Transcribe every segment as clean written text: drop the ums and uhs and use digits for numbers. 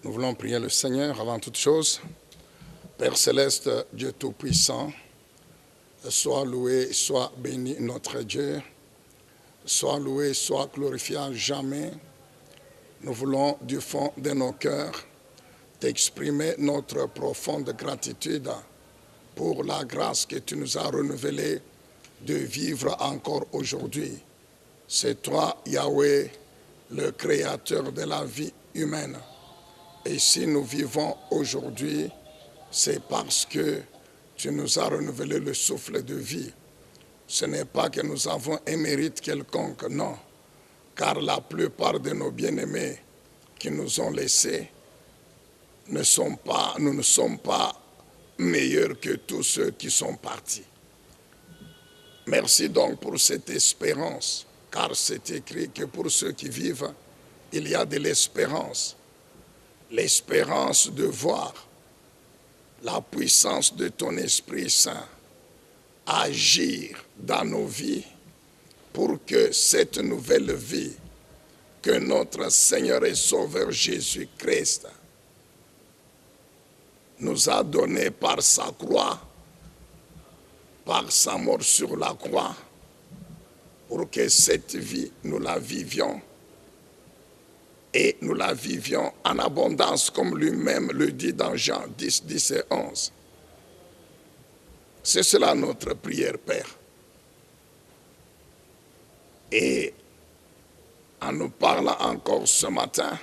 Nous voulons prier le Seigneur avant toute chose. Père céleste, Dieu Tout-Puissant, sois loué, sois béni notre Dieu. Sois loué, sois glorifié à jamais. Nous voulons du fond de nos cœurs t'exprimer notre profonde gratitude pour la grâce que tu nous as renouvelée de vivre encore aujourd'hui. C'est toi, Yahweh, le créateur de la vie humaine. Et si nous vivons aujourd'hui, c'est parce que tu nous as renouvelé le souffle de vie. Ce n'est pas que nous avons un mérite quelconque, non. Car la plupart de nos bien-aimés qui nous ont laissés nous ne sommes pas meilleurs que tous ceux qui sont partis. Merci donc pour cette espérance, car c'est écrit que pour ceux qui vivent, il y a de l'espérance. L'espérance de voir la puissance de ton Esprit Saint agir dans nos vies pour que cette nouvelle vie que notre Seigneur et Sauveur Jésus-Christ nous a donnée par sa croix, par sa mort sur la croix, pour que cette vie, nous la vivions et nous la vivions en abondance, comme lui-même le dit dans Jean 10, 10 et 11. C'est cela notre prière, Père. Et en nous parlant encore ce matin,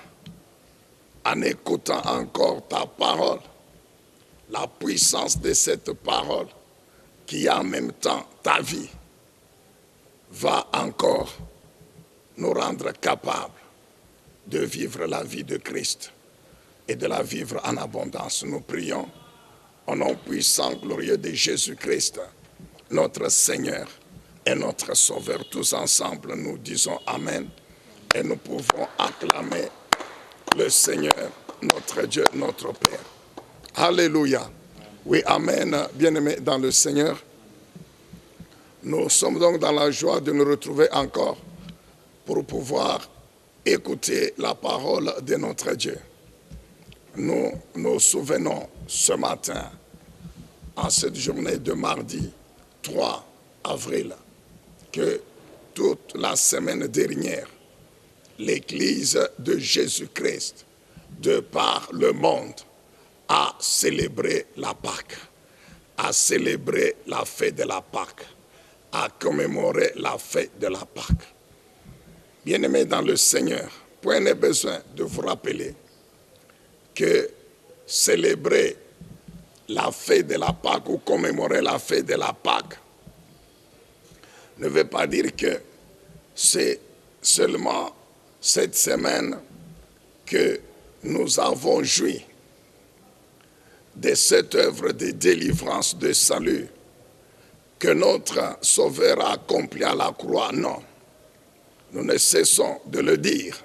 en écoutant encore ta parole, la puissance de cette parole, qui est en même temps ta vie, va encore nous rendre capables de vivre la vie de Christ et de la vivre en abondance. Nous prions au nom puissant, glorieux de Jésus-Christ, notre Seigneur et notre Sauveur. Tous ensemble, nous disons Amen et nous pouvons acclamer le Seigneur, notre Dieu, notre Père. Alléluia. Oui, Amen. Bien-aimés dans le Seigneur, nous sommes donc dans la joie de nous retrouver encore pour pouvoir écouter la parole de notre Dieu. Nous nous souvenons ce matin, en cette journée de mardi 3 avril, que toute la semaine dernière, l'Église de Jésus-Christ, de par le monde, a célébré la Pâque, a célébré la fête de la Pâque, a commémoré la fête de la Pâque. Bien-aimés dans le Seigneur, point n'est besoin de vous rappeler que célébrer la fête de la Pâque ou commémorer la fête de la Pâque ne veut pas dire que c'est seulement cette semaine que nous avons joui de cette œuvre de délivrance, de salut que notre Sauveur a accompli à la croix. Non. Nous ne cessons de le dire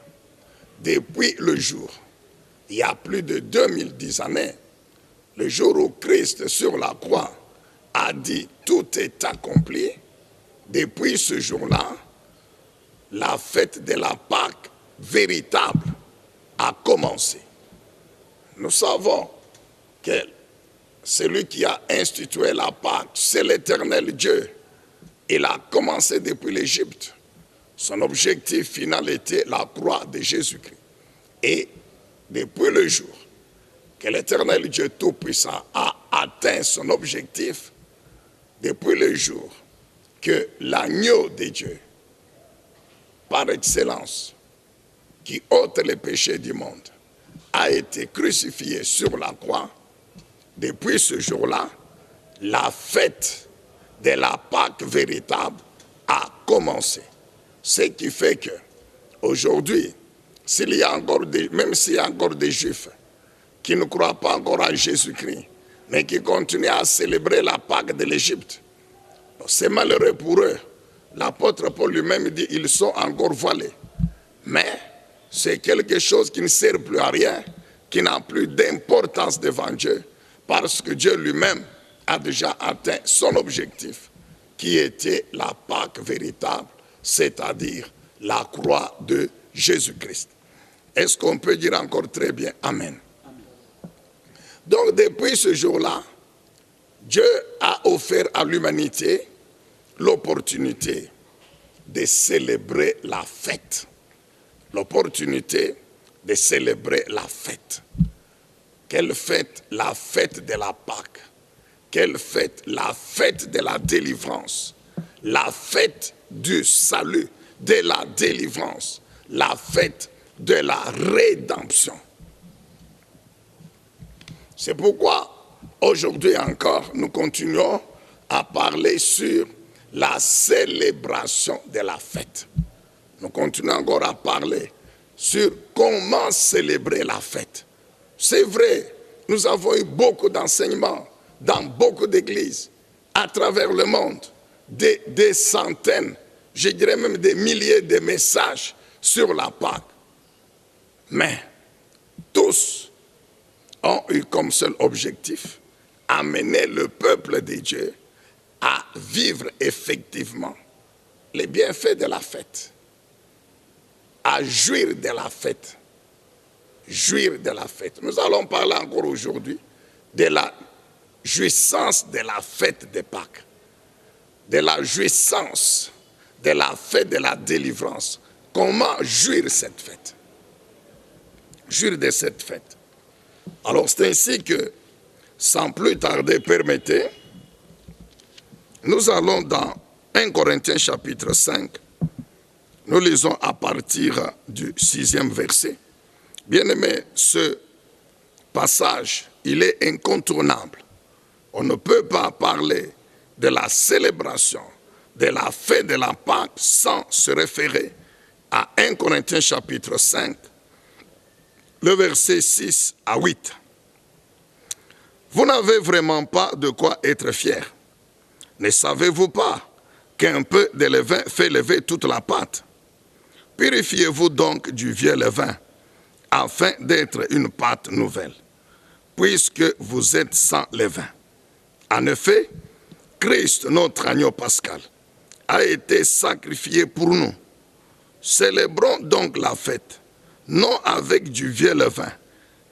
depuis le jour, il y a plus de 2010 années, le jour où Christ sur la croix a dit tout est accompli. Depuis ce jour-là, la fête de la Pâque véritable a commencé. Nous savons que celui qui a institué la Pâque, c'est l'Éternel Dieu. Il a commencé depuis l'Égypte. Son objectif final était la croix de Jésus-Christ. Et depuis le jour que l'Éternel Dieu Tout-Puissant a atteint son objectif, depuis le jour que l'agneau de Dieu, par excellence, qui ôte les péchés du monde, a été crucifié sur la croix, depuis ce jour-là, la fête de la Pâque véritable a commencé. Ce qui fait que aujourd'hui, même s'il y a encore des Juifs qui ne croient pas encore en Jésus-Christ, mais qui continuent à célébrer la Pâque de l'Égypte, c'est malheureux pour eux. L'apôtre Paul lui-même dit ils sont encore voilés. Mais c'est quelque chose qui ne sert plus à rien, qui n'a plus d'importance devant Dieu, parce que Dieu lui-même a déjà atteint son objectif, qui était la Pâque véritable, c'est-à-dire la croix de Jésus-Christ. Est-ce qu'on peut dire encore très bien Amen? Donc depuis ce jour-là, Dieu a offert à l'humanité l'opportunité de célébrer la fête. L'opportunité de célébrer la fête. Quelle fête? La fête de la Pâque. Quelle fête? La fête de la délivrance. La fête du salut, de la délivrance. La fête de la rédemption. C'est pourquoi aujourd'hui encore, nous continuons à parler sur la célébration de la fête. Nous continuons encore à parler sur comment célébrer la fête. C'est vrai, nous avons eu beaucoup d'enseignements dans beaucoup d'églises à travers le monde, des centaines, je dirais même des milliers de messages sur la Pâque. Mais tous ont eu comme seul objectif amener le peuple de Dieu à vivre effectivement les bienfaits de la fête, à jouir de la fête. Jouir de la fête. Nous allons parler encore aujourd'hui de la jouissance de la fête de Pâques, de la jouissance de la fête de la délivrance. Comment jouir cette fête? Jouir de cette fête. Alors c'est ainsi que, sans plus tarder, permettez, nous allons dans 1 Corinthiens chapitre 5, nous lisons à partir du 6e verset. Bien-aimé, ce passage, il est incontournable. On ne peut pas parler de la célébration, de la fête de la Pâque sans se référer à 1 Corinthiens chapitre 5, le verset 6 à 8. Vous n'avez vraiment pas de quoi être fier. Ne savez-vous pas qu'un peu de levain fait lever toute la pâte? Purifiez-vous donc du vieux levain, afin d'être une pâte nouvelle, puisque vous êtes sans levain. En effet, Christ, notre agneau pascal, a été sacrifié pour nous. Célébrons donc la fête, non avec du vieux levain,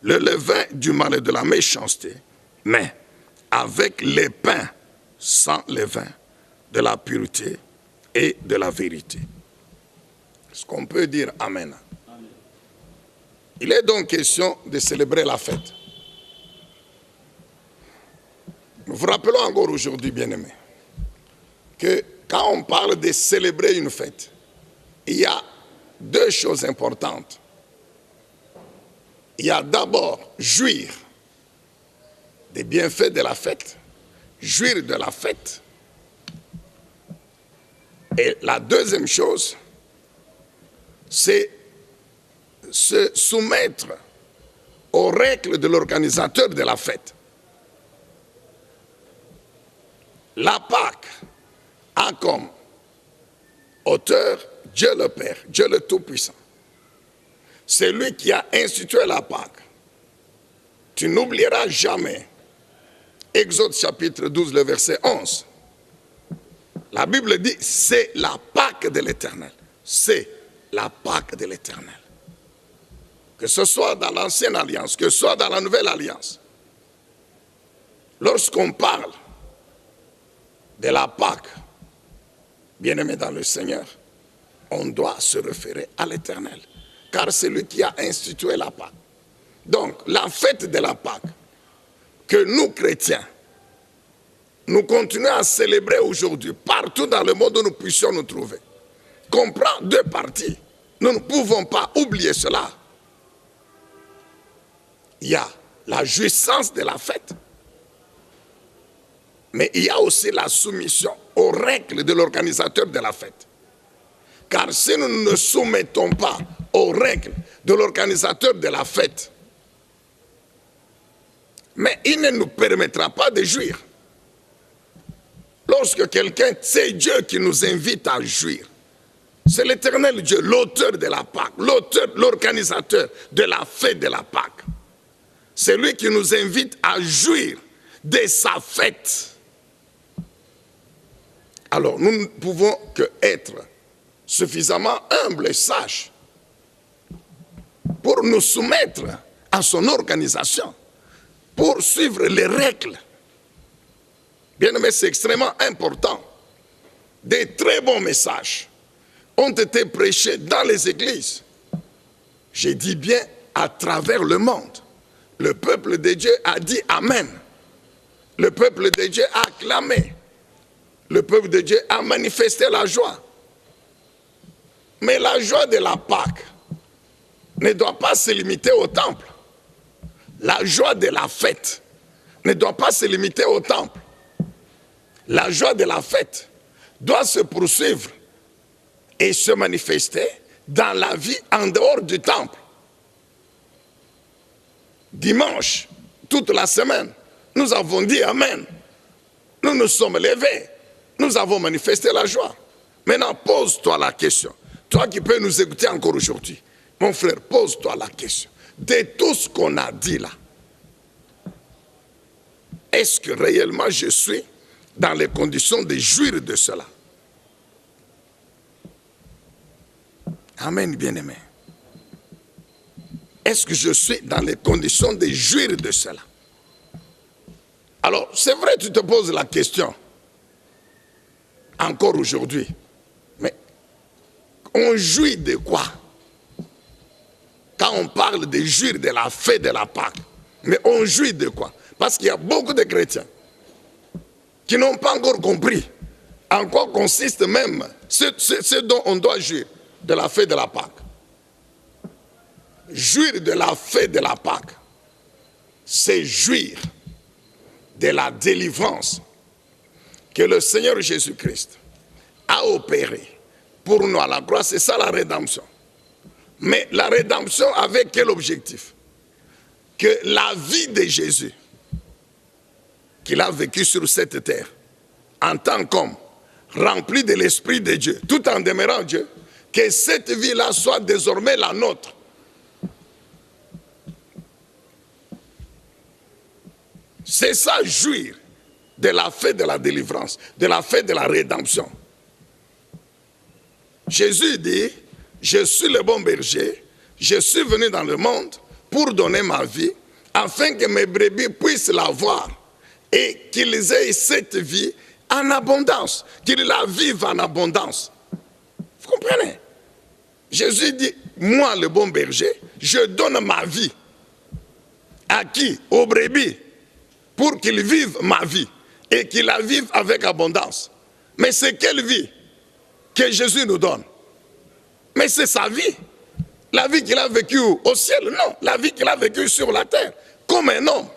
le levain du mal et de la méchanceté, mais avec les pains sans levain, de la pureté et de la vérité. Est-ce qu'on peut dire Amen? Il est donc question de célébrer la fête. Nous vous rappelons encore aujourd'hui, bien-aimés, que quand on parle de célébrer une fête, il y a deux choses importantes. Il y a d'abord jouir des bienfaits de la fête, jouir de la fête. Et la deuxième chose, c'est se soumettre aux règles de l'organisateur de la fête. La Pâque a comme auteur Dieu le Père, Dieu le Tout-Puissant. C'est lui qui a institué la Pâque. Tu n'oublieras jamais Exode chapitre 12, le verset 11. La Bible dit, c'est la Pâque de l'Éternel. C'est la Pâque de l'Éternel. Que ce soit dans l'ancienne alliance, que ce soit dans la nouvelle alliance. Lorsqu'on parle de la Pâque, bien-aimé dans le Seigneur, on doit se référer à l'Éternel. Car c'est lui qui a institué la Pâque. Donc, la fête de la Pâque, que nous, chrétiens, nous continuons à célébrer aujourd'hui, partout dans le monde où nous puissions nous trouver, comprend deux parties. Nous ne pouvons pas oublier cela. Il y a la jouissance de la fête, mais il y a aussi la soumission aux règles de l'organisateur de la fête. Car si nous ne nous soumettons pas aux règles de l'organisateur de la fête, mais il ne nous permettra pas de jouir. Lorsque quelqu'un, c'est Dieu qui nous invite à jouir. C'est l'Éternel Dieu, l'auteur de la Pâque, l'auteur, l'organisateur de la fête de la Pâque. C'est lui qui nous invite à jouir de sa fête. Alors, nous ne pouvons qu'être suffisamment humbles et sages pour nous soumettre à son organisation. pour suivre les règles. Bien aimé, c'est extrêmement important. Des très bons messages ont été prêchés dans les églises. J'ai dit bien à travers le monde. Le peuple de Dieu a dit Amen. Le peuple de Dieu a acclamé. Le peuple de Dieu a manifesté la joie. Mais la joie de la Pâque ne doit pas se limiter au temple. La joie de la fête ne doit pas se limiter au temple. La joie de la fête doit se poursuivre et se manifester dans la vie en dehors du temple. Dimanche, toute la semaine, nous avons dit Amen. Nous nous sommes levés. Nous avons manifesté la joie. Maintenant, pose-toi la question. Toi qui peux nous écouter encore aujourd'hui, mon frère, pose-toi la question. De tout ce qu'on a dit là, est-ce que réellement je suis dans les conditions de jouir de cela? Amen, bien-aimé. Est-ce que je suis dans les conditions de jouir de cela? Alors, c'est vrai, tu te poses la question, encore aujourd'hui, mais on jouit de quoi? Quand on parle de jouir de la fête de la Pâque, mais on jouit de quoi? Parce qu'il y a beaucoup de chrétiens qui n'ont pas encore compris en quoi consiste même ce dont on doit jouir de la fête de la Pâque. Jouir de la fête de la Pâque, c'est jouir de la délivrance que le Seigneur Jésus-Christ a opérée pour nous à la croix. C'est ça la rédemption. Mais la rédemption avec quel objectif? Que la vie de Jésus, qu'il a vécu sur cette terre, en tant qu'homme, rempli de l'Esprit de Dieu, tout en demeurant Dieu, que cette vie-là soit désormais la nôtre. C'est ça, jouir de la fête de la délivrance, de la fête de la rédemption. Jésus dit, je suis le bon berger, je suis venu dans le monde pour donner ma vie, afin que mes brebis puissent la voir et qu'ils aient cette vie en abondance, qu'ils la vivent en abondance. Vous comprenez? Jésus dit, moi le bon berger, je donne ma vie. À qui? Aux brebis, pour qu'ils vivent ma vie et qu'ils la vivent avec abondance. Mais c'est quelle vie que Jésus nous donne? Mais c'est sa vie. La vie qu'il a vécue au ciel, non. La vie qu'il a vécue sur la terre, comme un homme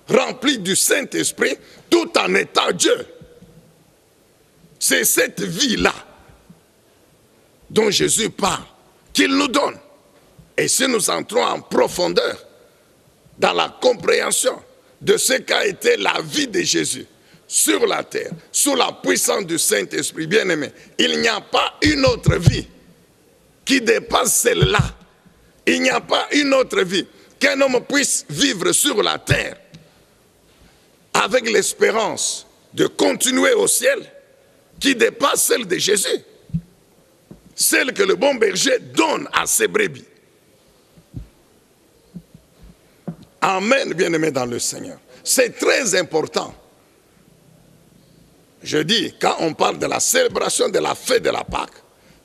rempli du Saint-Esprit, tout en étant Dieu. C'est cette vie-là dont Jésus parle, qu'il nous donne. Et si nous entrons en profondeur dans la compréhension de ce qu'a été la vie de Jésus sur la terre, sous la puissance du Saint-Esprit, bien-aimé, il n'y a pas une autre vie qui dépasse celle-là. Il n'y a pas une autre vie qu'un homme puisse vivre sur la terre avec l'espérance de continuer au ciel qui dépasse celle de Jésus. Celle que le bon berger donne à ses brebis. Amen, bien-aimé dans le Seigneur. C'est très important. Je dis, quand on parle de la célébration de la fête de la Pâque,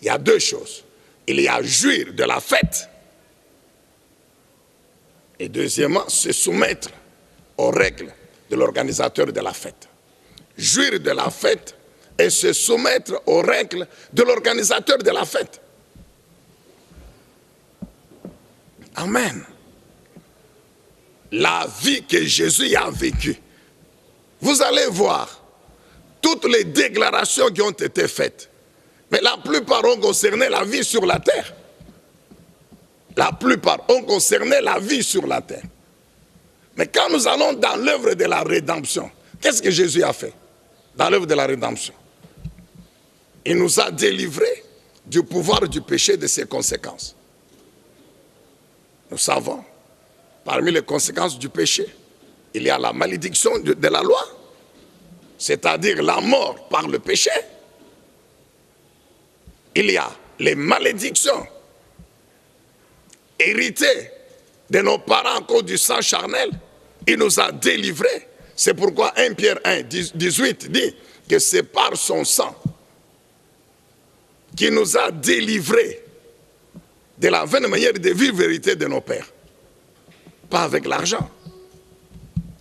il y a deux choses. Il y a jouir de la fête. Et deuxièmement, se soumettre aux règles de l'organisateur de la fête. Jouir de la fête et se soumettre aux règles de l'organisateur de la fête. Amen. La vie que Jésus a vécue. Vous allez voir toutes les déclarations qui ont été faites. Mais la plupart ont concerné la vie sur la terre. La plupart ont concerné la vie sur la terre. Mais quand nous allons dans l'œuvre de la rédemption, qu'est-ce que Jésus a fait dans l'œuvre de la rédemption? Il nous a délivrés du pouvoir du péché et de ses conséquences. Nous savons, parmi les conséquences du péché, il y a la malédiction de la loi, c'est-à-dire la mort par le péché. Il y a les malédictions héritées de nos parents à cause du sang charnel, il nous a délivrés. C'est pourquoi 1 Pierre 1, 18 dit que c'est par son sang qui nous a délivrés de la vaine manière de vivre vérité de nos pères. Pas avec l'argent.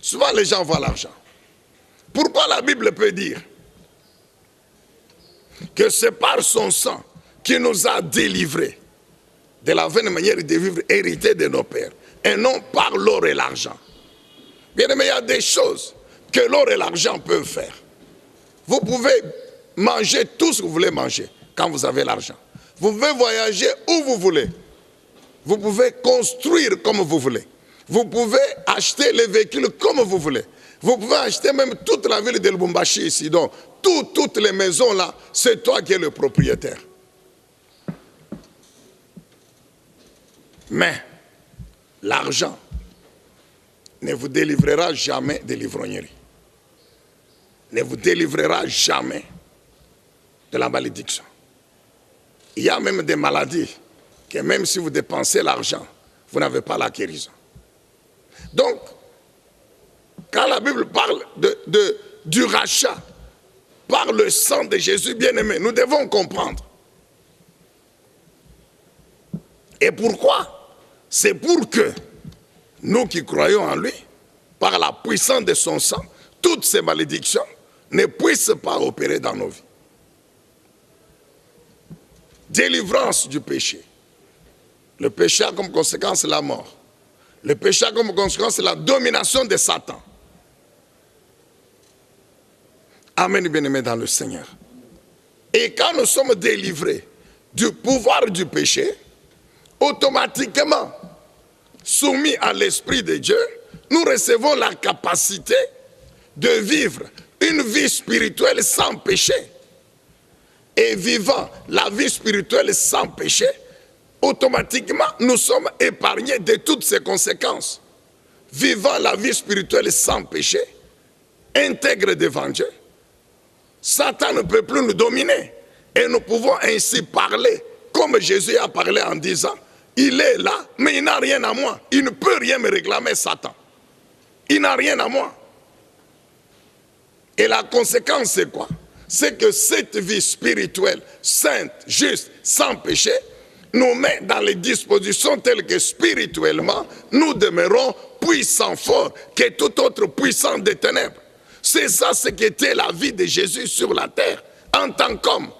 Souvent les gens voient l'argent. Pourquoi la Bible peut dire que c'est par son sang qui nous a délivrés de la vaine manière de vivre hérité de nos pères, et non par l'or et l'argent. Bien aimé, il y a des choses que l'or et l'argent peuvent faire. Vous pouvez manger tout ce que vous voulez manger quand vous avez l'argent. Vous pouvez voyager où vous voulez. Vous pouvez construire comme vous voulez. Vous pouvez acheter les véhicules comme vous voulez. Vous pouvez acheter même toute la ville de Lubumbashi ici. Donc, toutes les maisons là, c'est toi qui es le propriétaire. Mais l'argent ne vous délivrera jamais de l'ivrognerie. Ne vous délivrera jamais de la malédiction. Il y a même des maladies que même si vous dépensez l'argent, vous n'avez pas la guérison. Donc, quand la Bible parle du rachat par le sang de Jésus bien-aimé, nous devons comprendre. Et pourquoi? C'est pour que nous qui croyons en lui, par la puissance de son sang, toutes ces malédictions ne puissent pas opérer dans nos vies. Délivrance du péché. Le péché a comme conséquence la mort. Le péché a comme conséquence la domination de Satan. Amen, bien-aimés dans le Seigneur. Et quand nous sommes délivrés du pouvoir du péché, automatiquement, soumis à l'Esprit de Dieu, nous recevons la capacité de vivre une vie spirituelle sans péché. Et vivant la vie spirituelle sans péché, automatiquement, nous sommes épargnés de toutes ces conséquences. Vivant la vie spirituelle sans péché, intègre devant Dieu, Satan ne peut plus nous dominer. Et nous pouvons ainsi parler, comme Jésus a parlé en disant, il est là, mais il n'a rien à moi. Il ne peut rien me réclamer, Satan. Il n'a rien à moi. Et la conséquence, c'est quoi? C'est que cette vie spirituelle, sainte, juste, sans péché, nous met dans les dispositions telles que spirituellement, nous demeurons puissants, forts, que tout autre puissant des ténèbres. C'est ça ce qu'était la vie de Jésus sur la terre, en tant qu'homme.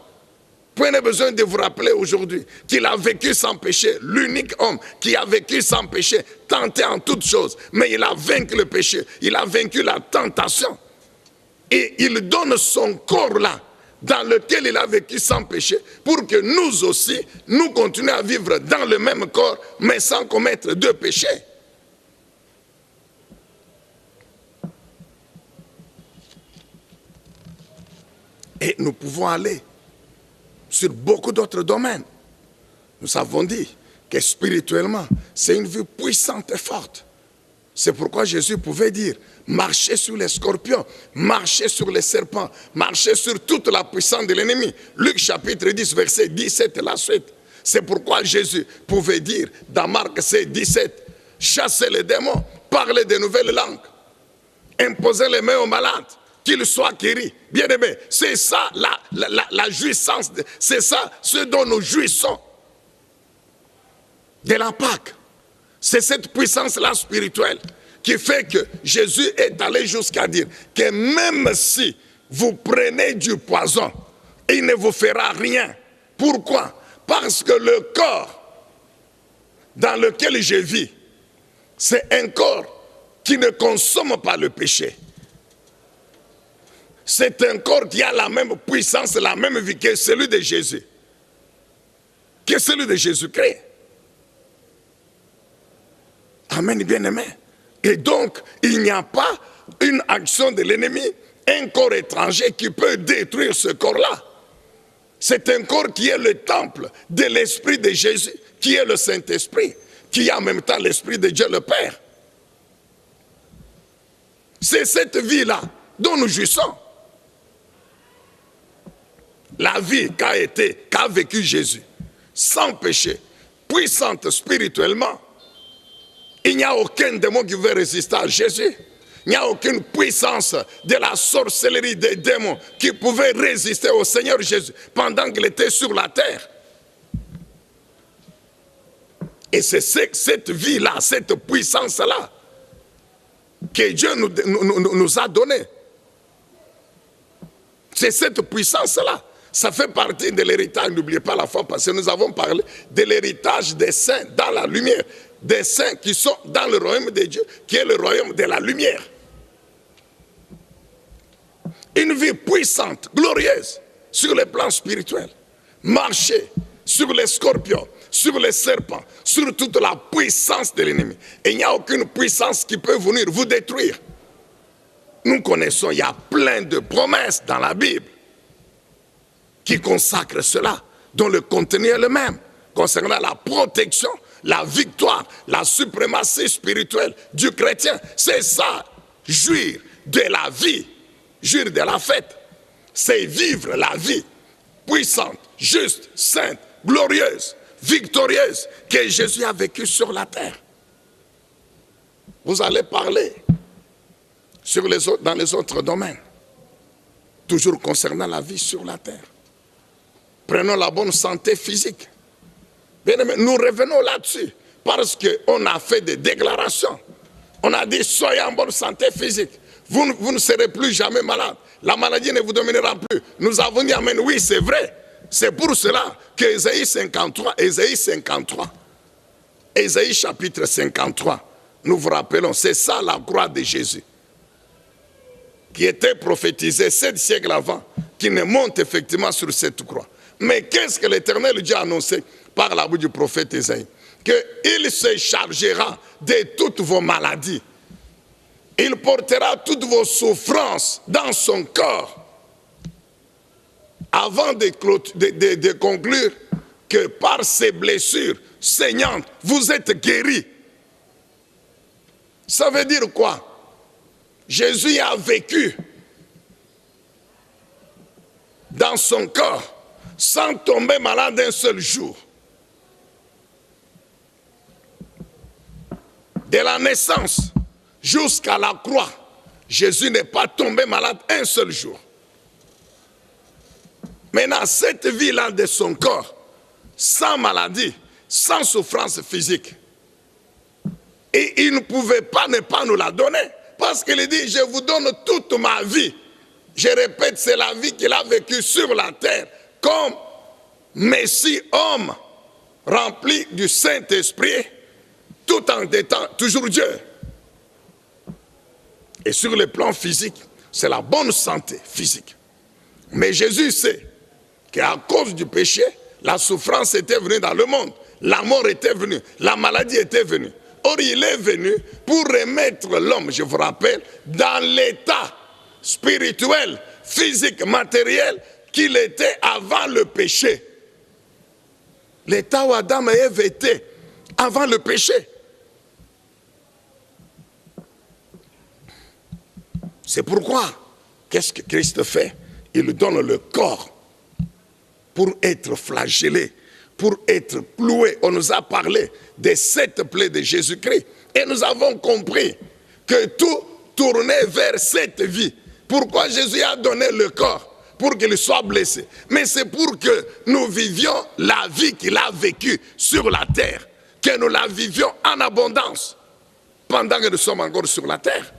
Prenez besoin de vous rappeler aujourd'hui qu'il a vécu sans péché, l'unique homme qui a vécu sans péché, tenté en toutes choses, mais il a vaincu le péché, il a vaincu la tentation. Et il donne son corps là, dans lequel il a vécu sans péché, pour que nous aussi, nous continuions à vivre dans le même corps, mais sans commettre de péché. Et nous pouvons aller sur beaucoup d'autres domaines. Nous avons dit que spirituellement, c'est une vie puissante et forte. C'est pourquoi Jésus pouvait dire, marchez sur les scorpions, marchez sur les serpents, marchez sur toute la puissance de l'ennemi. Luc chapitre 10, verset 17 et la suite. C'est pourquoi Jésus pouvait dire, dans Marc 16, 17, chassez les démons, parlez de nouvelles langues, imposez les mains aux malades, qu'ils soient guéris. Bien aimé, c'est ça la jouissance, c'est ça ce dont nous jouissons de la Pâque. C'est cette puissance-là spirituelle qui fait que Jésus est allé jusqu'à dire que même si vous prenez du poison, il ne vous fera rien. Pourquoi? Parce que le corps dans lequel je vis, c'est un corps qui ne consomme pas le péché. C'est un corps qui a la même puissance, la même vie que celui de Jésus. Que celui de Jésus-Christ. Amen, bien-aimé. Et donc, il n'y a pas une action de l'ennemi, un corps étranger qui peut détruire ce corps-là. C'est un corps qui est le temple de l'Esprit de Jésus, qui est le Saint-Esprit, qui est en même temps l'Esprit de Dieu le Père. C'est cette vie-là dont nous jouissons. La vie qu'a vécu Jésus, sans péché, puissante spirituellement, Il n'y a aucun démon qui veut résister à Jésus. Il n'y a aucune puissance de la sorcellerie des démons qui pouvait résister au Seigneur Jésus pendant qu'il était sur la terre. Et c'est cette vie-là, cette puissance-là que Dieu nous a donnée. C'est cette puissance-là. Ça fait partie de l'héritage, n'oubliez pas la fois passée, nous avons parlé de l'héritage des saints dans la lumière. Des saints qui sont dans le royaume de Dieu, qui est le royaume de la lumière. Une vie puissante, glorieuse, sur le plan spirituel. Marcher sur les scorpions, sur les serpents, sur toute la puissance de l'ennemi. Et il n'y a aucune puissance qui peut venir vous détruire. Nous connaissons, il y a plein de promesses dans la Bible qui consacrent cela, dont le contenu est le même, concernant la protection, la victoire, la suprématie spirituelle du chrétien. C'est ça, jouir de la vie, jouir de la fête. C'est vivre la vie puissante, juste, sainte, glorieuse, victorieuse que Jésus a vécue sur la terre. Vous allez parler dans les autres domaines, toujours concernant la vie sur la terre. Prenons la bonne santé physique. Bien aimé, nous revenons là-dessus parce qu'on a fait des déclarations. On a dit, soyez en bonne santé physique. Vous ne serez plus jamais malade. La maladie ne vous dominera plus. Nous avons dit, amen, oui, c'est vrai. C'est pour cela que Ésaïe 53, Ésaïe chapitre 53, nous vous rappelons, c'est ça la croix de Jésus, qui était prophétisée 7 siècles avant, qui ne monte effectivement sur cette croix. Mais qu'est-ce que l'Éternel Dieu a annoncé par la bouche du prophète Ésaïe? Qu'il se chargera de toutes vos maladies. Il portera toutes vos souffrances dans son corps. Avant de conclure que par ces blessures saignantes, vous êtes guéris. Ça veut dire quoi? Jésus a vécu dans son corps sans tomber malade un seul jour. De la naissance jusqu'à la croix, Jésus n'est pas tombé malade un seul jour. Maintenant, cette vie-là de son corps, sans maladie, sans souffrance physique, et il ne pouvait pas ne pas nous la donner, parce qu'il dit, je vous donne toute ma vie. Je répète, c'est la vie qu'il a vécue sur la terre, comme Messie homme, rempli du Saint-Esprit, tout en étant toujours Dieu. Et sur le plan physique, c'est la bonne santé physique. Mais Jésus sait qu'à cause du péché, la souffrance était venue dans le monde, la mort était venue, la maladie était venue. Or, il est venu pour remettre l'homme, je vous rappelle, dans l'état spirituel, physique, matériel qu'il était avant le péché. L'état où Adam et Ève étaient avant le péché. C'est pourquoi, qu'est-ce que Christ fait? Il donne le corps pour être flagellé, pour être cloué. On nous a parlé des 7 plaies de Jésus-Christ. Et nous avons compris que tout tournait vers cette vie. Pourquoi Jésus a donné le corps? Pour qu'il soit blessé. Mais c'est pour que nous vivions la vie qu'il a vécue sur la terre. Que nous la vivions en abondance pendant que nous sommes encore sur la terre.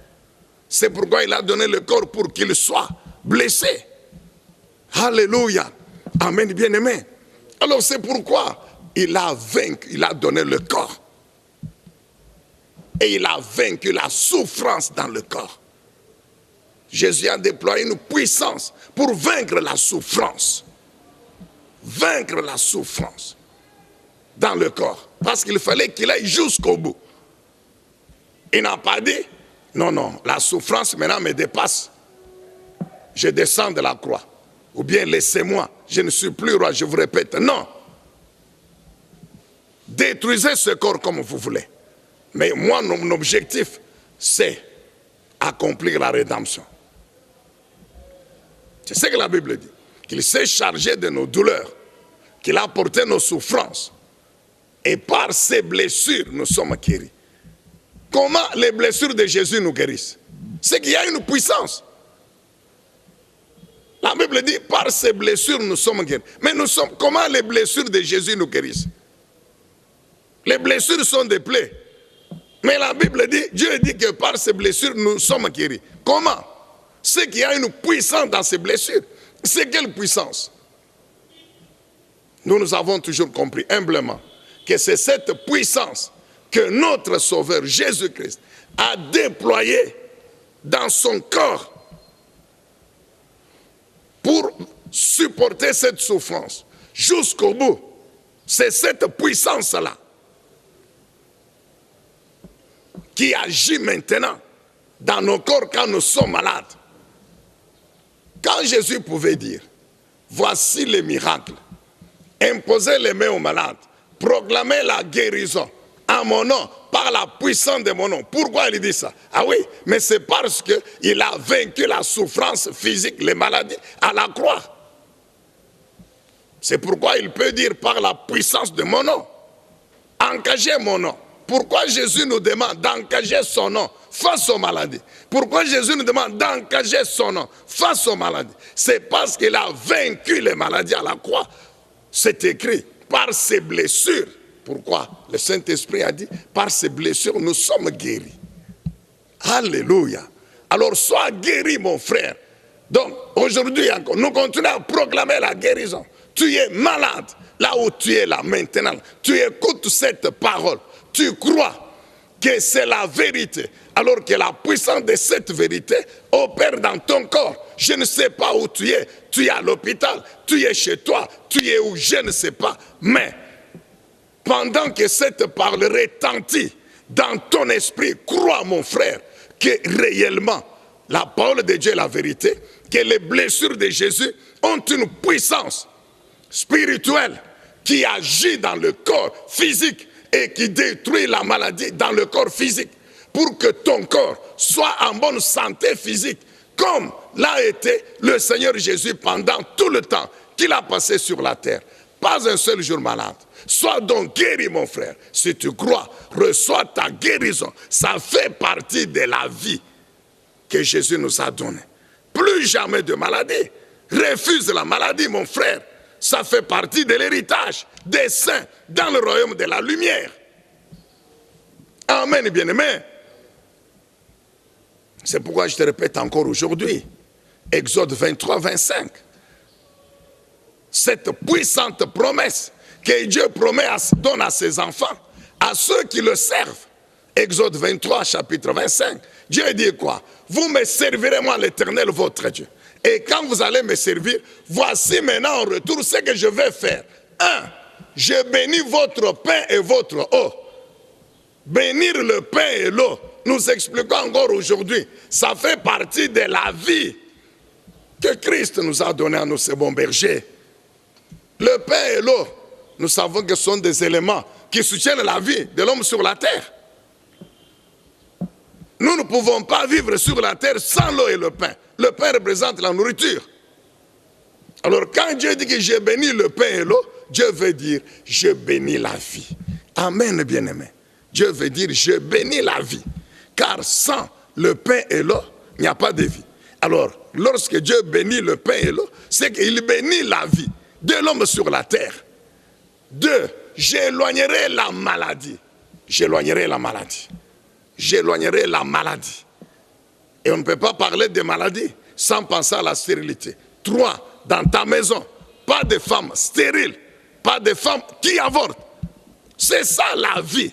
C'est pourquoi il a donné le corps pour qu'il soit blessé. Alléluia. Amen, bien-aimé. Alors c'est pourquoi il a vaincu, il a donné le corps. Et il a vaincu la souffrance dans le corps. Jésus a déployé une puissance pour vaincre la souffrance. Vaincre la souffrance dans le corps. Parce qu'il fallait qu'il aille jusqu'au bout. Il n'a pas dit, non, non, la souffrance maintenant me dépasse. Je descends de la croix. Ou bien laissez-moi, je ne suis plus roi, je vous répète. Non. Détruisez ce corps comme vous voulez. Mais moi, mon objectif, c'est accomplir la rédemption. C'est ce que la Bible dit. Qu'il s'est chargé de nos douleurs, qu'il a porté nos souffrances. Et par ses blessures, nous sommes guéris. Comment les blessures de Jésus nous guérissent? C'est qu'il y a une puissance. La Bible dit, par ces blessures, nous sommes guéris. Mais comment les blessures de Jésus nous guérissent? Les blessures sont des plaies. Mais la Bible dit, Dieu dit que par ces blessures, nous sommes guéris. Comment? C'est qu'il y a une puissance dans ces blessures. C'est quelle puissance? Nous avons toujours compris humblement que c'est cette puissance que notre Sauveur Jésus-Christ a déployée dans son corps pour supporter cette souffrance jusqu'au bout. C'est cette puissance-là qui agit maintenant dans nos corps quand nous sommes malades. Quand Jésus pouvait dire, voici les miracles, imposer les mains aux malades, proclamer la guérison en mon nom, par la puissance de mon nom. Pourquoi il dit ça? Ah oui, mais c'est parce qu'il a vaincu la souffrance physique, les maladies, à la croix. C'est pourquoi il peut dire par la puissance de mon nom, engager mon nom. Pourquoi Jésus nous demande d'engager son nom face aux maladies? Pourquoi Jésus nous demande d'engager son nom face aux maladies? C'est parce qu'il a vaincu les maladies à la croix. C'est écrit, par ses blessures. Pourquoi? Le Saint-Esprit a dit, par ses blessures, nous sommes guéris. Alléluia. Alors, sois guéri, mon frère. Donc, aujourd'hui encore, nous continuons à proclamer la guérison. Tu es malade, là où tu es là maintenant. Tu écoutes cette parole. Tu crois que c'est la vérité, alors que la puissance de cette vérité opère dans ton corps. Je ne sais pas où tu es à l'hôpital, tu es chez toi, tu es où, je ne sais pas. Mais, pendant que cette parole retentit dans ton esprit, crois mon frère, que réellement, la parole de Dieu est la vérité, que les blessures de Jésus ont une puissance spirituelle qui agit dans le corps physique et qui détruit la maladie dans le corps physique pour que ton corps soit en bonne santé physique, comme l'a été le Seigneur Jésus pendant tout le temps qu'il a passé sur la terre. Pas un seul jour malade. Sois donc guéri, mon frère. Si tu crois, reçois ta guérison. Ça fait partie de la vie que Jésus nous a donnée. Plus jamais de maladie. Refuse la maladie, mon frère. Ça fait partie de l'héritage des saints dans le royaume de la lumière. Amen, bien-aimé. C'est pourquoi je te répète encore aujourd'hui. Exode 23, 25. Cette puissante promesse que Dieu donne à ses enfants, à ceux qui le servent. Exode 23, chapitre 25. Dieu dit quoi? Vous me servirez, moi, l'Éternel, votre Dieu. Et quand vous allez me servir, voici maintenant en retour ce que je vais faire. 1. Je bénis votre pain et votre eau. Bénir le pain et l'eau, nous expliquons encore aujourd'hui, ça fait partie de la vie que Christ nous a donné à nous, ces bons bergers. Le pain et l'eau, nous savons que ce sont des éléments qui soutiennent la vie de l'homme sur la terre. Nous ne pouvons pas vivre sur la terre sans l'eau et le pain. Le pain représente la nourriture. Alors quand Dieu dit que je bénis le pain et l'eau, Dieu veut dire je bénis la vie. Amen, bien-aimé. Dieu veut dire je bénis la vie. Car sans le pain et l'eau, il n'y a pas de vie. Alors, lorsque Dieu bénit le pain et l'eau, c'est qu'il bénit la vie de l'homme sur la terre. 2. J'éloignerai la maladie. J'éloignerai la maladie. J'éloignerai la maladie. Et on ne peut pas parler de maladie sans penser à la stérilité. 3. Dans ta maison, pas de femmes stériles, pas de femmes qui avortent. C'est ça la vie.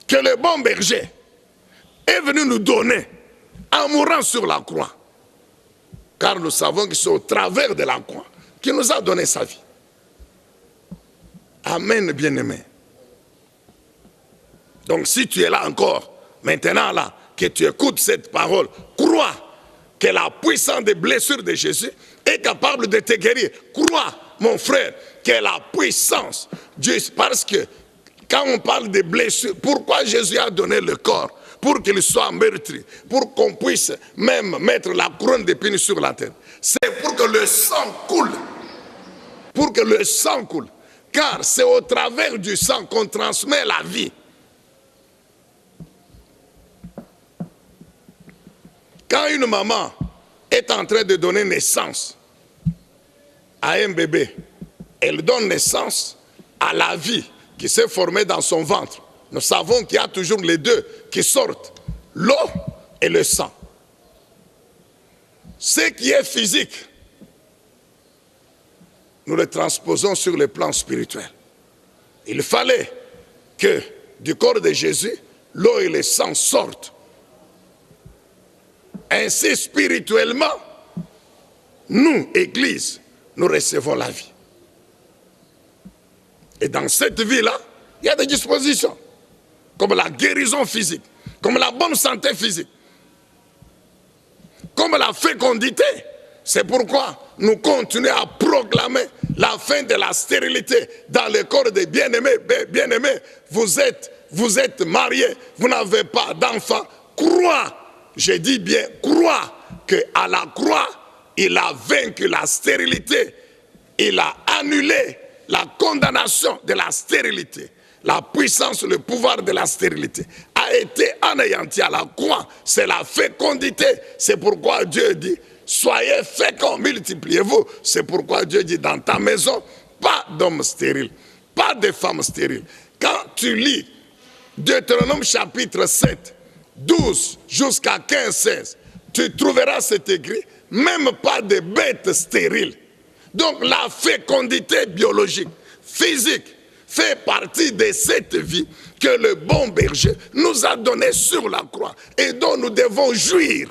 Que le bon berger est venu nous donner en mourant sur la croix. Car nous savons que c'est au travers de la croix qu'il nous a donné sa vie. Amen, bien-aimé. Donc si tu es là encore, maintenant là, que tu écoutes cette parole, crois que la puissance des blessures de Jésus est capable de te guérir. Crois, mon frère, que la puissance, parce que quand on parle de blessures, pourquoi Jésus a donné le corps? Pour qu'il soit meurtri, pour qu'on puisse même mettre la couronne d'épines sur la tête. C'est pour que le sang coule. Pour que le sang coule. Car c'est au travers du sang qu'on transmet la vie. Quand une maman est en train de donner naissance à un bébé, elle donne naissance à la vie qui s'est formée dans son ventre. Nous savons qu'il y a toujours les deux qui sortent, l'eau et le sang. Ce qui est physique, nous le transposons sur le plan spirituel. Il fallait que du corps de Jésus, l'eau et le sang sortent. Ainsi, spirituellement, nous, Église, nous recevons la vie. Et dans cette vie-là, il y a des dispositions, comme la guérison physique, comme la bonne santé physique, comme la fécondité. C'est pourquoi nous continuons à proclamer la fin de la stérilité dans le corps des bien-aimés. Bien-aimés, vous êtes mariés, vous n'avez pas d'enfants. Crois, je dis bien, crois qu'à la croix, il a vaincu la stérilité. Il a annulé la condamnation de la stérilité. La puissance, le pouvoir de la stérilité a été anéanti à la croix. C'est la fécondité. C'est pourquoi Dieu dit, soyez féconds, multipliez-vous. C'est pourquoi Dieu dit, dans ta maison, pas d'hommes stériles, pas de femmes stériles. Quand tu lis Deutéronome chapitre 7, 12 jusqu'à 15, 16, tu trouveras cet écrit, même pas de bêtes stériles. Donc la fécondité biologique, physique, fait partie de cette vie que le bon berger nous a donnée sur la croix et dont nous devons jouir.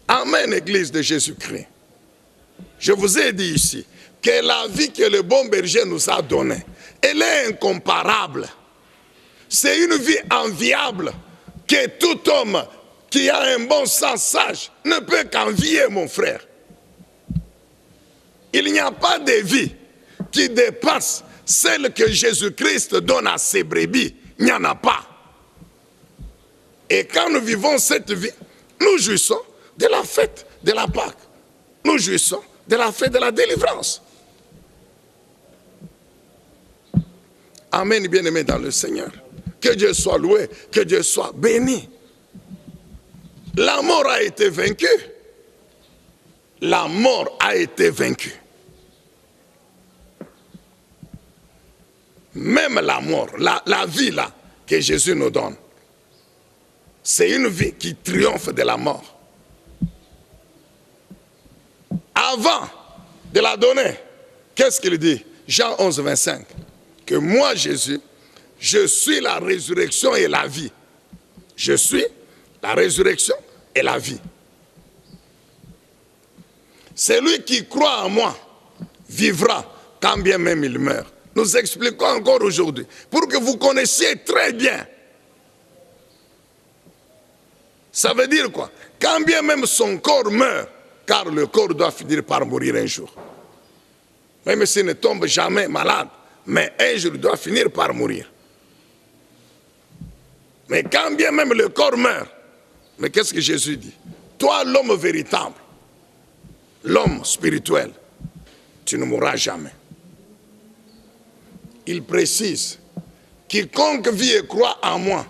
Amen, Église de Jésus-Christ. Je vous ai dit ici que la vie que le bon berger nous a donnée, elle est incomparable. C'est une vie enviable que tout homme qui a un bon sens sage ne peut qu'envier, mon frère. Il n'y a pas de vie qui dépasse celle que Jésus-Christ donne à ses brebis. Il n'y en a pas. Et quand nous vivons cette vie, nous jouissons de la fête de la Pâque. Nous jouissons de la fête de la délivrance. Amen, bien-aimés dans le Seigneur. Que Dieu soit loué, que Dieu soit béni. La mort a été vaincue. La mort a été vaincue. Même la mort, la vie là que Jésus nous donne, c'est une vie qui triomphe de la mort. Avant de la donner, qu'est-ce qu'il dit? Jean 11, 25. Que moi, Jésus, je suis la résurrection et la vie. Je suis la résurrection et la vie. Celui qui croit en moi vivra quand bien même il meurt. Nous expliquons encore aujourd'hui, pour que vous connaissiez très bien. Ça veut dire quoi? Quand bien même son corps meurt, car le corps doit finir par mourir un jour. Même s'il ne tombe jamais malade, mais un jour il doit finir par mourir. Mais quand bien même le corps meurt, mais qu'est-ce que Jésus dit? Toi, l'homme véritable, l'homme spirituel, tu ne mourras jamais. Il précise, quiconque vit et croit en moi,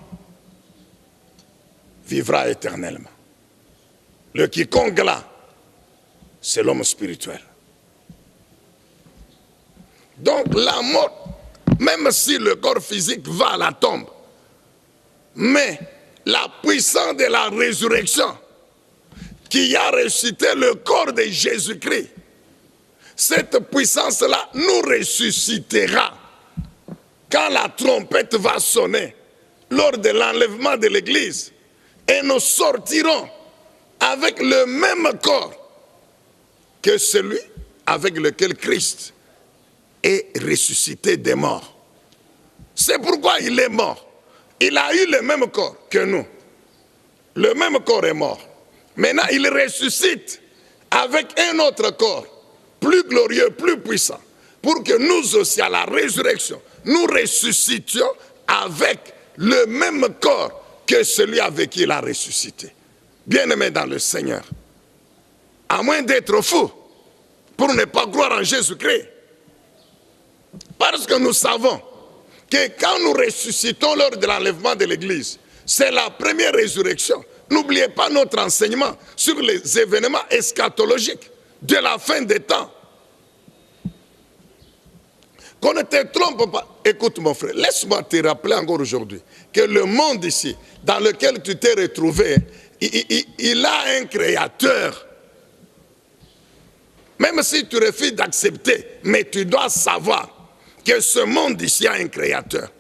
vivra éternellement. Le quiconque là, c'est l'homme spirituel. Donc la mort, même si le corps physique va à la tombe, mais la puissance de la résurrection qui a ressuscité le corps de Jésus-Christ, cette puissance-là nous ressuscitera quand la trompette va sonner lors de l'enlèvement de l'Église, et nous sortirons avec le même corps que celui avec lequel Christ est ressuscité des morts. C'est pourquoi il est mort. Il a eu le même corps que nous. Le même corps est mort. Maintenant, il ressuscite avec un autre corps, plus glorieux, plus puissant, pour que nous aussi, à la résurrection, nous ressuscitions avec le même corps que celui avec qui il a ressuscité. Bien-aimés dans le Seigneur, à moins d'être fou pour ne pas croire en Jésus-Christ, parce que nous savons que quand nous ressuscitons lors de l'enlèvement de l'Église, C'est la première résurrection. N'oubliez pas notre enseignement sur les événements eschatologiques de la fin des temps. Qu'on ne te trompe pas. Écoute mon frère, laisse-moi te rappeler encore aujourd'hui que le monde ici, dans lequel tu t'es retrouvé, il a un créateur. Même si tu refuses d'accepter, mais tu dois savoir que ce monde ici a un créateur.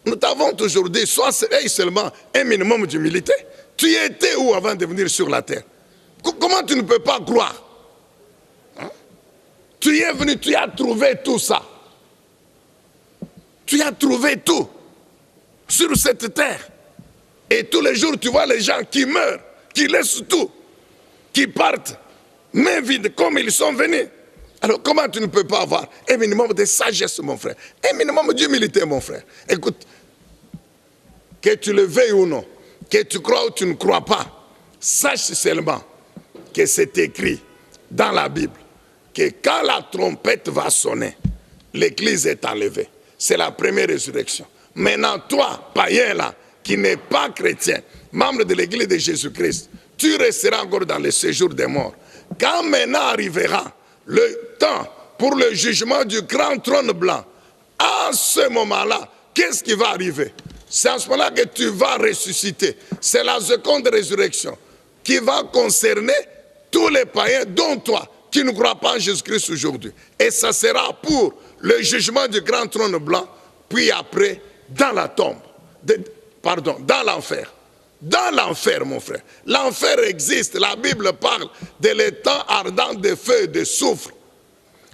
Nous t'avons toujours dit, sois seulement un minimum d'humilité. Tu étais où avant de venir sur la terre? Comment tu ne peux pas croire? Hein? Tu es venu, tu as trouvé tout ça. Tu as trouvé tout sur cette terre. Et tous les jours, tu vois les gens qui meurent, qui laissent tout, qui partent, main vide, comme ils sont venus. Alors comment tu ne peux pas avoir un minimum de sagesse, mon frère? Un minimum d'humilité, mon frère. Écoute, que tu le veuilles ou non, que tu crois ou tu ne crois pas, sache seulement que c'est écrit dans la Bible que quand la trompette va sonner, l'Église est enlevée. C'est la première résurrection. Maintenant, toi, païen là, qui n'est pas chrétien, membre de l'Église de Jésus-Christ, tu resteras encore dans le séjour des morts. Quand maintenant arrivera le temps pour le jugement du grand trône blanc, à ce moment-là, qu'est-ce qui va arriver? C'est à ce moment-là que tu vas ressusciter. C'est la seconde résurrection qui va concerner tous les païens, dont toi, qui ne crois pas en Jésus-Christ aujourd'hui. Et ça sera pour le jugement du grand trône blanc, puis après, dans la tombe. Dans l'enfer. Dans l'enfer, mon frère. L'enfer existe. La Bible parle de l'étang ardent de feu et de soufre.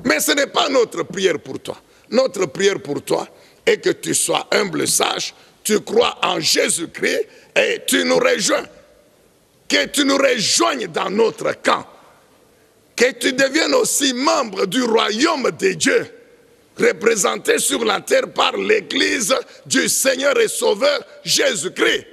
Mais ce n'est pas notre prière pour toi. Notre prière pour toi est que tu sois humble, sage, tu crois en Jésus-Christ et tu nous rejoins. Que tu nous rejoignes dans notre camp. Que tu deviennes aussi membre du royaume de Dieu, représenté sur la terre par l'Église du Seigneur et Sauveur Jésus-Christ.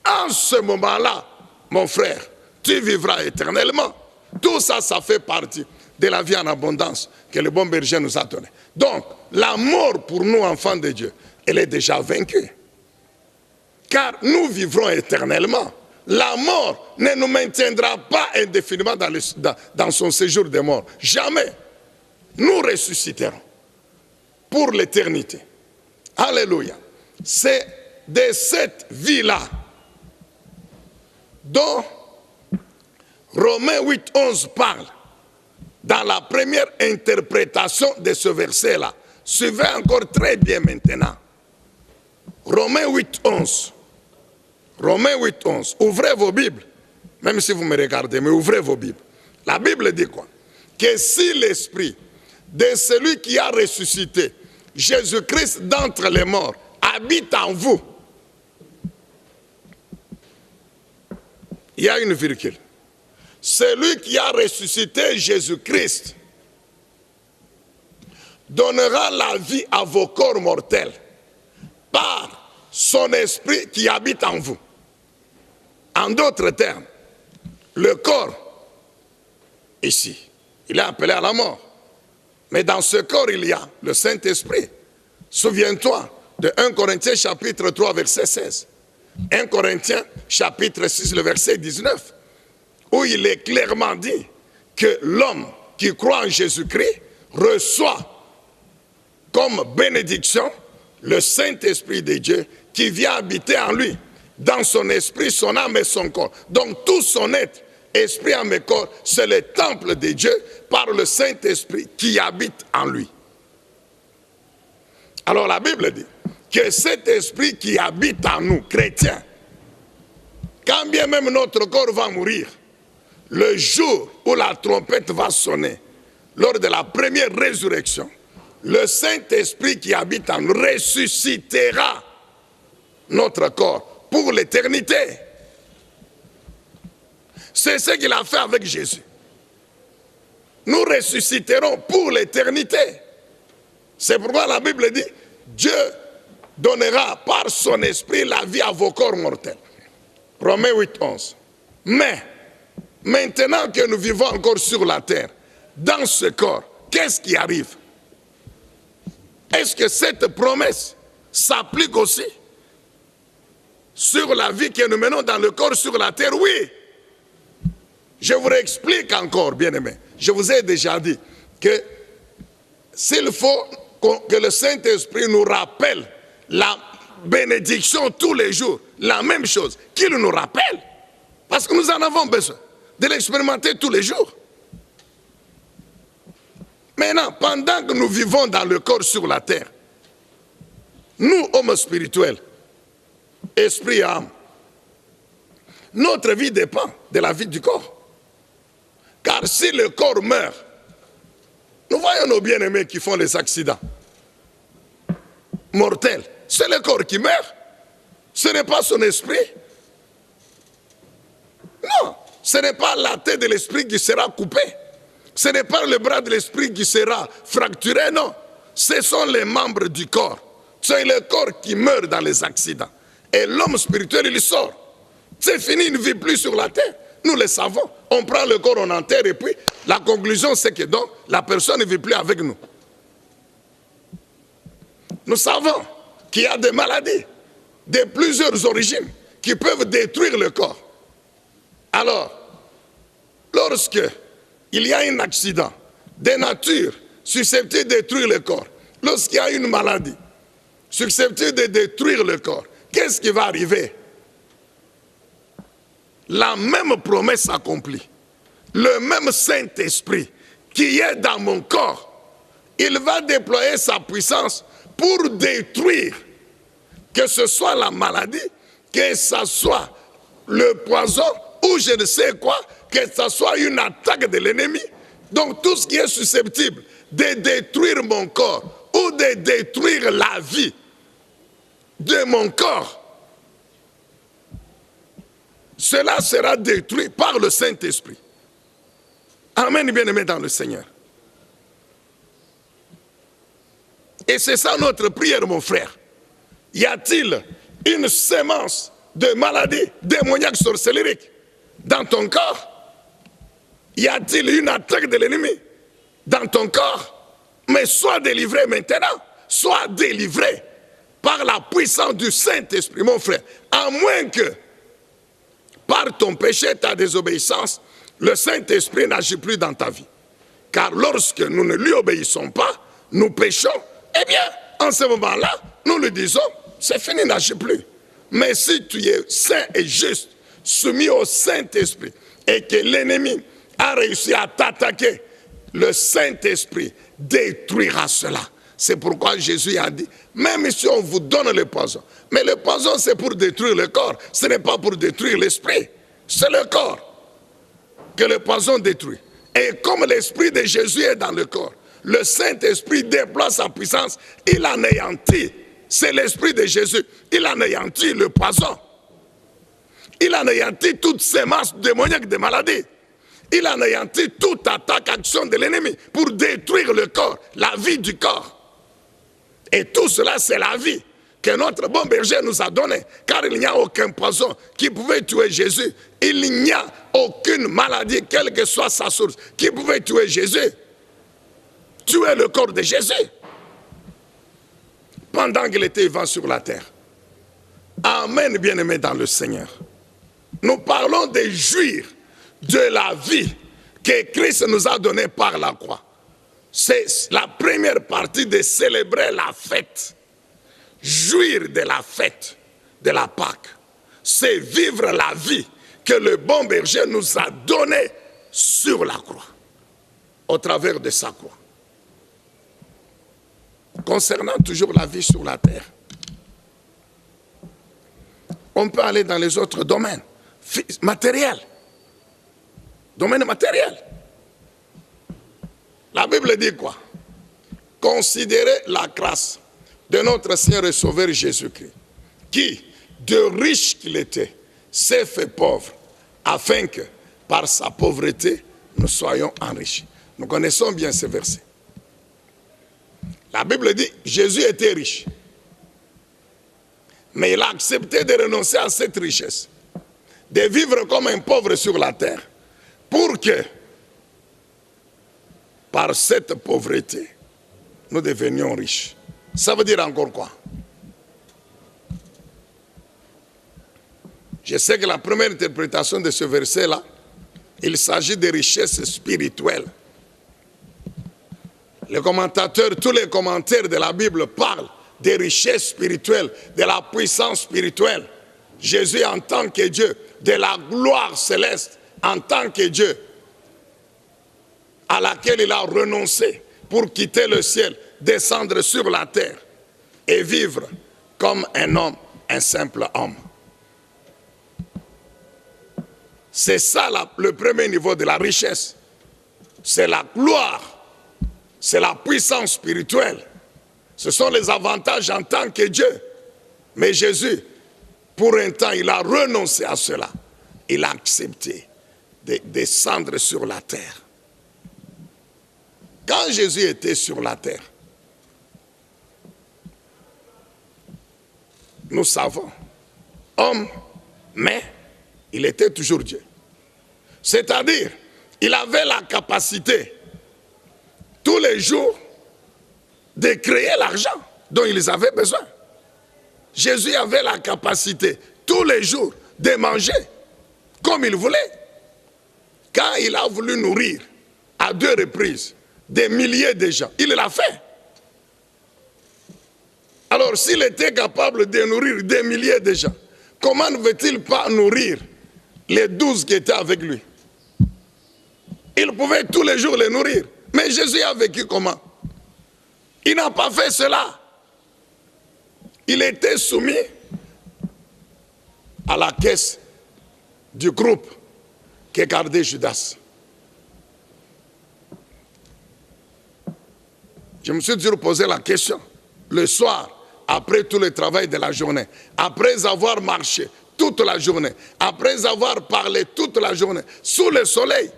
En ce moment-là, mon frère, tu vivras éternellement. Tout ça, ça fait partie de la vie en abondance que le bon berger nous a donnée. Donc, la mort pour nous, enfants de Dieu, elle est déjà vaincue. Car nous vivrons éternellement. La mort ne nous maintiendra pas indéfiniment dans son séjour de mort. Jamais. Nous ressusciterons pour l'éternité. Alléluia. C'est de cette vie-là dont Romains 8, 11 parle dans la première interprétation de ce verset-là. Suivez encore très bien maintenant. Romains 8, 11. Romains 8, 11. Ouvrez vos Bibles. Même si vous me regardez, mais ouvrez vos Bibles. La Bible dit quoi? Que si l'esprit de celui qui a ressuscité Jésus-Christ d'entre les morts habite en vous, il y a une virgule. Celui qui a ressuscité Jésus-Christ donnera la vie à vos corps mortels par son esprit qui habite en vous. En d'autres termes, le corps, ici, il est appelé à la mort. Mais dans ce corps, il y a le Saint-Esprit. Souviens-toi de 1 Corinthiens chapitre 3, verset 16. 1 Corinthiens chapitre 6, le verset 19. Où il est clairement dit que l'homme qui croit en Jésus-Christ reçoit comme bénédiction le Saint-Esprit de Dieu qui vient habiter en lui, dans son esprit, son âme et son corps. Donc tout son être, esprit, âme et corps, c'est le temple de Dieu par le Saint-Esprit qui habite en lui. Alors la Bible dit que cet esprit qui habite en nous, chrétiens, quand bien même notre corps va mourir, le jour où la trompette va sonner, lors de la première résurrection, le Saint-Esprit qui habite en nous ressuscitera notre corps pour l'éternité. C'est ce qu'il a fait avec Jésus. Nous ressusciterons pour l'éternité. C'est pourquoi la Bible dit, Dieu donnera par son esprit la vie à vos corps mortels. Romains 8, 11. Mais, maintenant que nous vivons encore sur la terre, dans ce corps, qu'est-ce qui arrive? Est-ce que cette promesse s'applique aussi? sur la vie que nous menons dans le corps sur la terre, oui. Je vous réexplique encore, bien-aimés. Je vous ai déjà dit que s'il faut que le Saint-Esprit nous rappelle la bénédiction tous les jours, la même chose, qu'il nous rappelle, parce que nous en avons besoin de l'expérimenter tous les jours. Maintenant, pendant que nous vivons dans le corps sur la terre, nous, hommes spirituels, esprit et âme, notre vie dépend de la vie du corps. Car si le corps meurt, nous voyons nos bien-aimés qui font les accidents mortels. C'est le corps qui meurt. Ce n'est pas son esprit. Non, ce n'est pas la tête de l'esprit qui sera coupée. Ce n'est pas le bras de l'esprit qui sera fracturé, non. Ce sont les membres du corps. C'est le corps qui meurt dans les accidents. Et l'homme spirituel, il sort. C'est fini, il ne vit plus sur la terre. Nous le savons. On prend le corps, on enterre et puis la conclusion c'est que donc la personne ne vit plus avec nous. Nous savons qu'il y a des maladies de plusieurs origines qui peuvent détruire le corps. Alors, lorsque il y a un accident de nature susceptible de détruire le corps, lorsqu'il y a une maladie susceptible de détruire le corps, qu'est-ce qui va arriver? La même promesse accomplie, le même Saint-Esprit qui est dans mon corps, il va déployer sa puissance pour détruire, que ce soit la maladie, que ce soit le poison ou je ne sais quoi, que ce soit une attaque de l'ennemi. Donc tout ce qui est susceptible de détruire mon corps ou de détruire la vie de mon corps, cela sera détruit par le Saint-Esprit. Amen, bien-aimés dans le Seigneur. Et c'est ça notre prière, mon frère. Y a-t-il une sémence de maladie démoniaque sorcellerie dans ton corps? Y a-t-il une attaque de l'ennemi dans ton corps? Mais sois délivré maintenant. Sois délivré par la puissance du Saint-Esprit, mon frère. À moins que par ton péché, ta désobéissance, le Saint-Esprit n'agit plus dans ta vie. Car lorsque nous ne lui obéissons pas, nous péchons, eh bien, en ce moment-là, nous lui disons, c'est fini, n'agit plus. Mais si tu es saint et juste, soumis au Saint-Esprit, et que l'ennemi a réussi à t'attaquer, le Saint-Esprit détruira cela. C'est pourquoi Jésus a dit, même si on vous donne le poison, mais le poison c'est pour détruire le corps, ce n'est pas pour détruire l'esprit. C'est le corps que le poison détruit. Et comme l'esprit de Jésus est dans le corps, le Saint-Esprit déploie sa puissance, il anéantit. C'est l'esprit de Jésus, il anéantit le poison. Il anéantit toute sémence démoniaque de maladies. Il anéantit toute attaque, action de l'ennemi pour détruire le corps, la vie du corps. Et tout cela, c'est la vie que notre bon berger nous a donnée. Car il n'y a aucun poison qui pouvait tuer Jésus. Il n'y a aucune maladie, quelle que soit sa source, qui pouvait tuer Jésus. Tuer le corps de Jésus. Pendant qu'il était vivant sur la terre. Amen, bien-aimés dans le Seigneur. Nous parlons de jouir de la vie que Christ nous a donnée par la croix. C'est la première partie de célébrer la fête. Jouir de la fête de la Pâque. C'est vivre la vie que le bon berger nous a donnée sur la croix. Au travers de sa croix. Concernant toujours la vie sur la terre. On peut aller dans les autres domaines. Matériels. Domaine matériel. La Bible dit quoi? Considérez la grâce de notre Seigneur et Sauveur Jésus-Christ, qui, de riche qu'il était, s'est fait pauvre, afin que, par sa pauvreté, nous soyons enrichis. Nous connaissons bien ce verset. La Bible dit, Jésus était riche. Mais il a accepté de renoncer à cette richesse, de vivre comme un pauvre sur la terre, pour que, par cette pauvreté, nous devenions riches. Ça veut dire encore quoi? Je sais que la première interprétation de ce verset-là, il s'agit des richesses spirituelles. Les commentateurs, tous les commentaires de la Bible parlent des richesses spirituelles, de la puissance spirituelle. Jésus en tant que Dieu, de la gloire céleste en tant que Dieu, à laquelle il a renoncé pour quitter le ciel, descendre sur la terre et vivre comme un homme, un simple homme. C'est ça le premier niveau de la richesse. C'est la gloire. C'est la puissance spirituelle. Ce sont les avantages en tant que Dieu. Mais Jésus, pour un temps, il a renoncé à cela. Il a accepté de descendre sur la terre. Quand Jésus était sur la terre, nous savons, homme, mais il était toujours Dieu. C'est-à-dire, il avait la capacité, tous les jours, de créer l'argent dont ils avaient besoin. Jésus avait la capacité, tous les jours, de manger comme il voulait. Quand il a voulu nourrir, à 2 reprises, des milliers de gens, il l'a fait. Alors, s'il était capable de nourrir des milliers de gens, comment ne veut-il pas nourrir les 12 qui étaient avec lui? Il pouvait tous les jours les nourrir. Mais Jésus a vécu comment? Il n'a pas fait cela. Il était soumis à la caisse du groupe que gardait Judas. Je me suis toujours posé la question. Le soir, après tout le travail de la journée, après avoir marché toute la journée, après avoir parlé toute la journée, sous le soleil,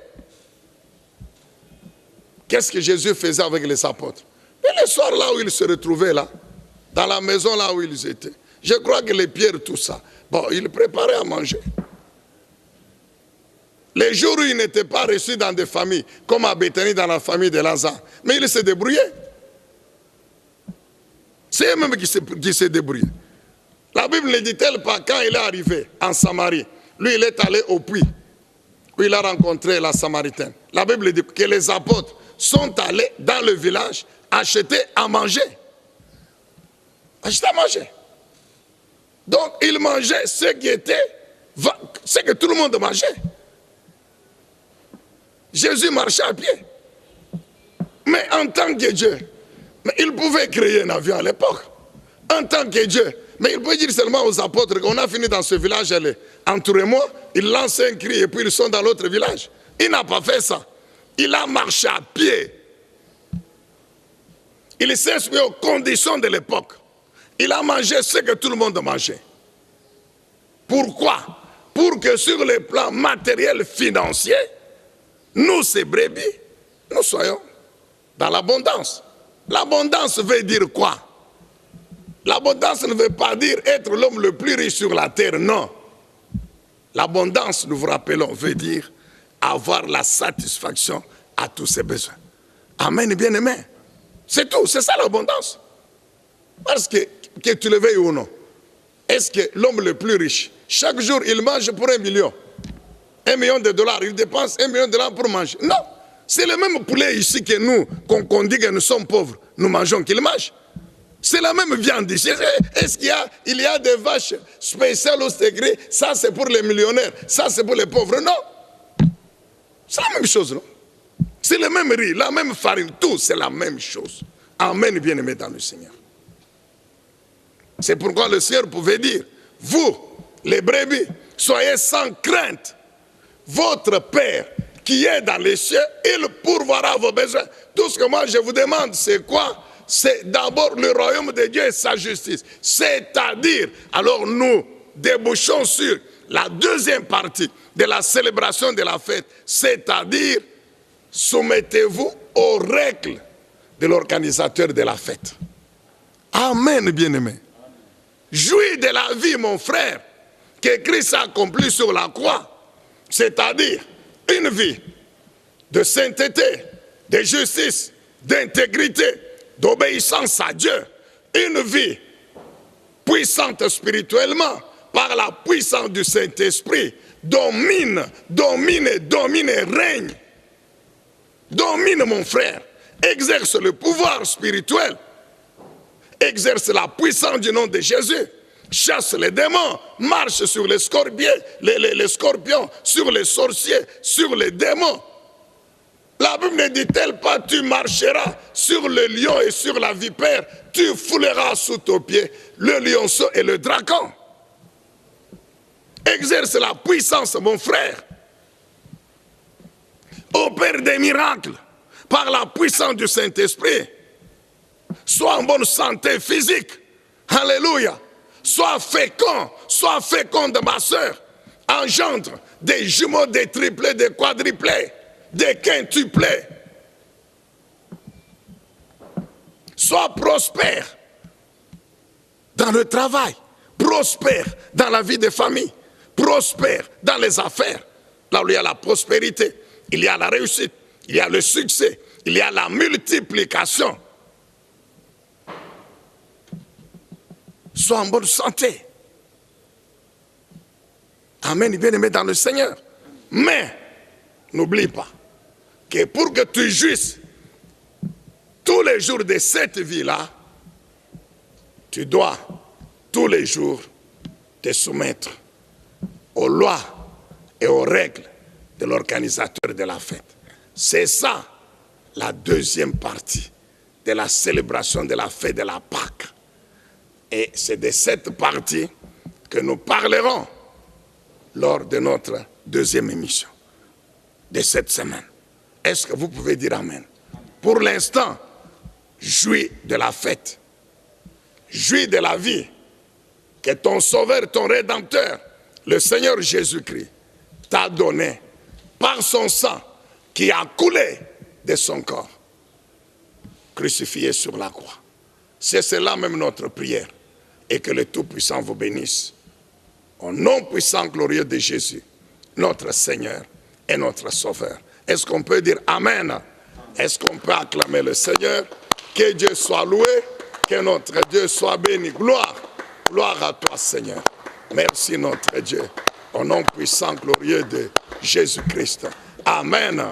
qu'est-ce que Jésus faisait avec les apôtres? Et le soir, là où ils se retrouvaient, là, dans la maison là où ils étaient, je crois que les pierres, tout ça, bon, ils préparaient à manger. Les jours où ils n'étaient pas reçus dans des familles, comme à Béthanie dans la famille de Lazare, mais ils se débrouillaient. C'est eux-mêmes qui se débrouillaient. La Bible ne dit-elle pas, quand il est arrivé en Samarie, lui il est allé au puits, où il a rencontré la Samaritaine. La Bible dit que les apôtres sont allés dans le village acheter à manger. Acheter à manger. Donc ils mangeaient ce que tout le monde mangeait. Jésus marchait à pied. Mais en tant que Dieu, mais il pouvait créer un avion à l'époque. En tant que Dieu, mais il pouvait dire seulement aux apôtres qu'on a fini dans ce village, allez, entourez-moi. Il lance un cri et puis ils sont dans l'autre village. Il n'a pas fait ça. Il a marché à pied. Il s'est soumis aux conditions de l'époque. Il a mangé ce que tout le monde mangeait. Pourquoi? Pour que sur le plan matériel financier, nous, ces brebis, nous soyons dans l'abondance. L'abondance veut dire quoi? L'abondance ne veut pas dire être l'homme le plus riche sur la terre, non. L'abondance, nous vous rappelons, veut dire avoir la satisfaction à tous ses besoins. Amen, bien-aimé. C'est tout, c'est ça l'abondance. Parce que tu le veuilles ou non, est-ce que l'homme le plus riche, chaque jour, il mange pour 1 million? 1 million de dollars, il dépense 1 million de dollars pour manger. Non, c'est le même poulet ici que nous, qu'on dit que nous sommes pauvres, nous mangeons qu'il mange. C'est la même viande ici. Est-ce qu'il y a des vaches spéciales au secret? Ça c'est pour les millionnaires, ça c'est pour les pauvres. Non, c'est la même chose, non? C'est le même riz, la même farine, tout c'est la même chose. Amen, bien-aimés dans le Seigneur. C'est pourquoi le Seigneur pouvait dire, vous, les brebis, soyez sans crainte. Votre Père qui est dans les cieux, il pourvoira vos besoins. Tout ce que moi je vous demande, c'est quoi? C'est d'abord le royaume de Dieu et sa justice. C'est-à-dire, alors nous débouchons sur la deuxième partie de la célébration de la fête. C'est-à-dire, soumettez-vous aux règles de l'organisateur de la fête. Amen, bien-aimé. Jouis de la vie, mon frère, que Christ a accompli sur la croix. C'est-à-dire une vie de sainteté, de justice, d'intégrité, d'obéissance à Dieu. Une vie puissante spirituellement, par la puissance du Saint-Esprit, domine, règne. Domine, mon frère. Exerce le pouvoir spirituel. Exerce la puissance du nom de Jésus. Chasse les démons. Marche sur les scorpions, les scorpions, sur les sorciers, sur les démons. La Bible ne dit-elle pas, tu marcheras sur le lion et sur la vipère, tu fouleras sous ton pied le lionceau et le dragon. Exerce la puissance, mon frère. Opère des miracles par la puissance du Saint-Esprit. Sois en bonne santé physique. Alléluia. Sois féconde, ma soeur. Engendre des jumeaux, des triplés, des quadruplés, des quintuplés. Sois prospère dans le travail, prospère dans la vie des familles, prospère dans les affaires. Là où il y a la prospérité, il y a la réussite, il y a le succès, il y a la multiplication. Sois en bonne santé. Amen, bien-aimé dans le Seigneur. Mais, n'oublie pas que pour que tu jouisses tous les jours de cette vie-là, tu dois tous les jours te soumettre aux lois et aux règles de l'organisateur de la fête. C'est ça la deuxième partie de la célébration de la fête de la Pâque. Et c'est de cette partie que nous parlerons lors de notre deuxième émission de cette semaine. Est-ce que vous pouvez dire Amen? Pour l'instant, jouis de la fête. Jouis de la vie que ton Sauveur, ton Rédempteur, le Seigneur Jésus-Christ, t'a donné par son sang qui a coulé de son corps, crucifié sur la croix. C'est cela même notre prière. Et que le Tout-Puissant vous bénisse. Au nom puissant glorieux de Jésus, notre Seigneur et notre Sauveur. Est-ce qu'on peut dire Amen? Est-ce qu'on peut acclamer le Seigneur? Que Dieu soit loué, que notre Dieu soit béni. Gloire, gloire à toi Seigneur. Merci notre Dieu. Au nom puissant glorieux de Jésus-Christ. Amen.